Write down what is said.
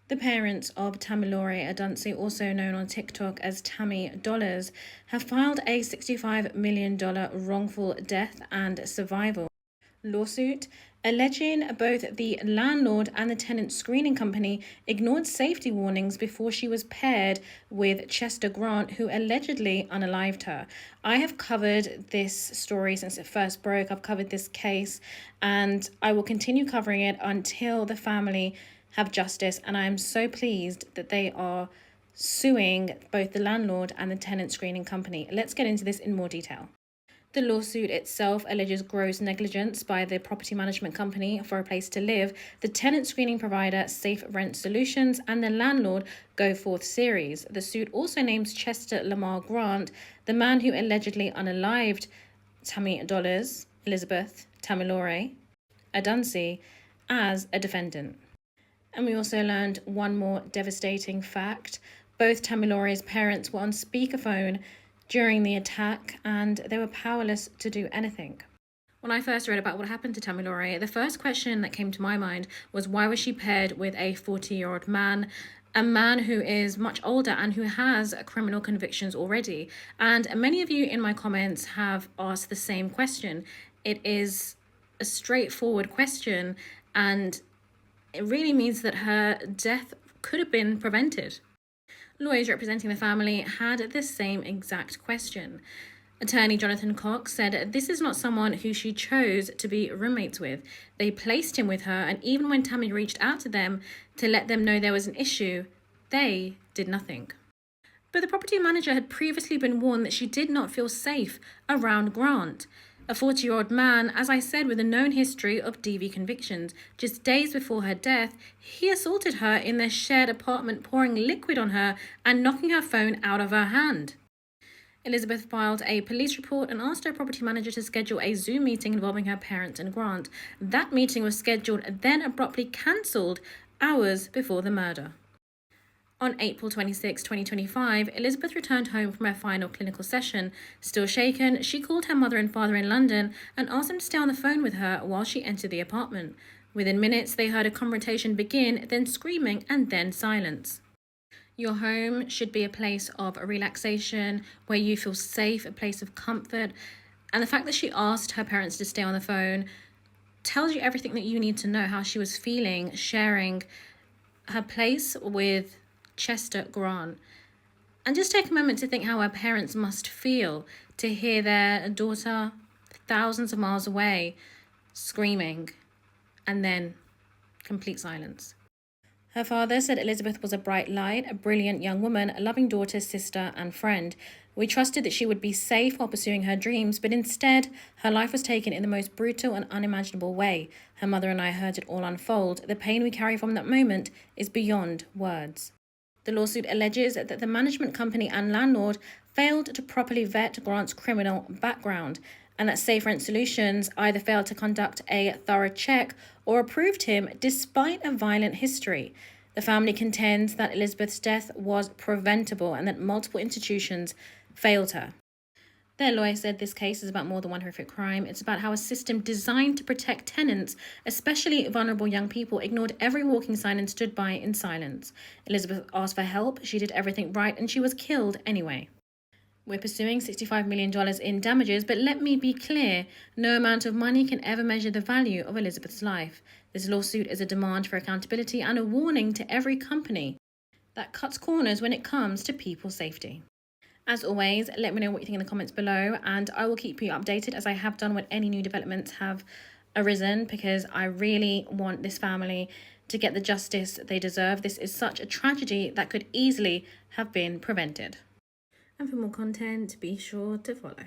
The parents of Tamilore Odunsi, also known on TikTok as Tammy Dollars, have filed a $65 million wrongful death and survival lawsuit alleging both the landlord and the tenant screening company ignored safety warnings before she was paired with Chester Grant, who allegedly unalived her. I have covered this story since it first broke. I've covered this case, and I will continue covering it until the family have justice, and I am so pleased that they are suing both the landlord and the tenant screening company. Let's get into this in more detail. The lawsuit itself alleges gross negligence by the property management company for a place to live, the tenant screening provider Safe Rent Solutions, and the landlord Go Forth Series. The suit also names Chester Lamar Grant, the man who allegedly unalived Tammy Dollars, Elizabeth Tamilore Odunsi, as a defendant. And we also learned one more devastating fact. Both Tamilore's parents were on speakerphone during the attack, and they were powerless to do anything. When I first read about what happened to Tamilore, the first question that came to my mind was, why was she paired with a 40-year-old man, a man who is much older and who has criminal convictions already? And many of you in my comments have asked the same question. It is a straightforward question, and it really means that her death could have been prevented. Lawyers representing the family had the same exact question. Attorney Jonathan Cox said this is not someone who she chose to be roommates with. They placed him with her, and even when Tammy reached out to them to let them know there was an issue, they did nothing. But the property manager had previously been warned that she did not feel safe around Grant, a 40-year-old man, as I said, with a known history of DV convictions. Just days before her death, he assaulted her in their shared apartment, pouring liquid on her and knocking her phone out of her hand. Elizabeth filed a police report and asked her property manager to schedule a Zoom meeting involving her parents and Grant. That meeting was scheduled, then abruptly cancelled hours before the murder. On April 26, 2025, Elizabeth returned home from her final clinical session. Still shaken, she called her mother and father in London and asked them to stay on the phone with her while she entered the apartment. Within minutes, they heard a confrontation begin, then screaming, and then silence. Your home should be a place of relaxation, where you feel safe, a place of comfort. And the fact that she asked her parents to stay on the phone tells you everything that you need to know, how she was feeling, sharing her place with Chester Grant. And just take a moment to think how her parents must feel to hear their daughter thousands of miles away screaming, and then complete silence. Her father said Elizabeth was a bright light, a brilliant young woman, a loving daughter, sister, and friend. We trusted that she would be safe while pursuing her dreams, but instead, her life was taken in the most brutal and unimaginable way. Her mother and I heard it all unfold. The pain we carry from that moment is beyond words. The lawsuit alleges that the management company and landlord failed to properly vet Grant's criminal background, and that Safe Rent Solutions either failed to conduct a thorough check or approved him despite a violent history. The family contends that Elizabeth's death was preventable and that multiple institutions failed her. Their lawyer said this case is about more than one horrific crime. It's about how a system designed to protect tenants, especially vulnerable young people, ignored every walking sign and stood by in silence. Elizabeth asked for help, she did everything right, and she was killed anyway. We're pursuing $65 million in damages, but let me be clear, no amount of money can ever measure the value of Elizabeth's life. This lawsuit is a demand for accountability and a warning to every company that cuts corners when it comes to people's safety. As always, let me know what you think in the comments below, and I will keep you updated as I have done when any new developments have arisen, because I really want this family to get the justice they deserve. This is such a tragedy that could easily have been prevented. And for more content, be sure to follow.